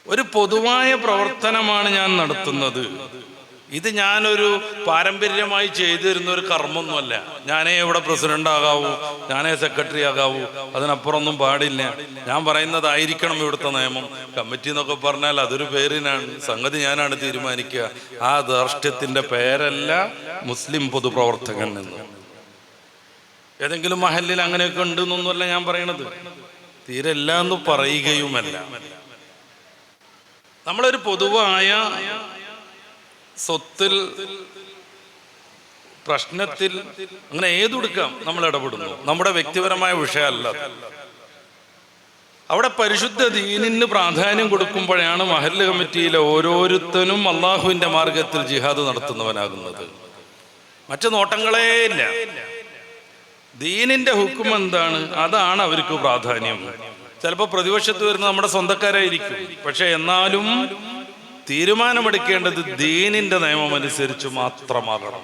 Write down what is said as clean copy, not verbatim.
ഒരു പൊതുവായ പ്രവർത്തനമാണ് ഞാൻ നടത്തുന്നത്. ഇത് ഞാനൊരു പാരമ്പര്യമായി ചെയ്തു തരുന്ന ഒരു കർമ്മമൊന്നുമല്ല. ഞാനേ ഇവിടെ പ്രസിഡന്റ് ആകാവൂ, ഞാനേ സെക്രട്ടറി ആകാവൂ, അതിനപ്പുറമൊന്നും പാടില്ല. ഞാൻ പറയുന്നതായിരിക്കണം ഇവിടുത്തെ നിയമം. കമ്മിറ്റി എന്നൊക്കെ പറഞ്ഞാൽ അതൊരു പേരിനാണ്, സംഗതി ഞാനാണ് തീരുമാനിക്കുക. ആ ധാർഷ്ട്യത്തിന്റെ പേരല്ല മുസ്ലിം പൊതുപ്രവർത്തകൻ എന്ന്. ഏതെങ്കിലും മഹല്ലിൽ അങ്ങനെയൊക്കെ ഉണ്ട് എന്നൊന്നുമല്ല ഞാൻ പറയണത്, തീരെ ഇല്ല എന്ന് പറയുകയുമല്ല. നമ്മളൊരു പൊതുവായ സ്വത്തിൽ, പ്രശ്നത്തിൽ, അങ്ങനെ ഏതെടുക്കാം നമ്മൾ ഇടപെടുന്നു. നമ്മുടെ വ്യക്തിപരമായ വിഷയമല്ല. അവിടെ പരിശുദ്ധ ദീനിന് പ്രാധാന്യം കൊടുക്കുമ്പോഴാണ് മഹല്ല് കമ്മിറ്റിയിലെ ഓരോരുത്തരും അള്ളാഹുവിന്റെ മാർഗത്തിൽ ജിഹാദ് നടത്തുന്നവനാകുന്നത്. മറ്റു നോട്ടങ്ങളേ ഇല്ല. ദീനിന്റെ ഹുക്കം എന്താണ്, അതാണ് അവർക്ക് പ്രാധാന്യം. ചിലപ്പോൾ പ്രതിപക്ഷത്ത് വരുന്ന നമ്മുടെ സ്വന്തക്കാരായിരിക്കും, പക്ഷെ എന്നാലും തീരുമാനമെടുക്കേണ്ടത് ദീനിന്റെ നിയമം അനുസരിച്ച് മാത്രമാകണം.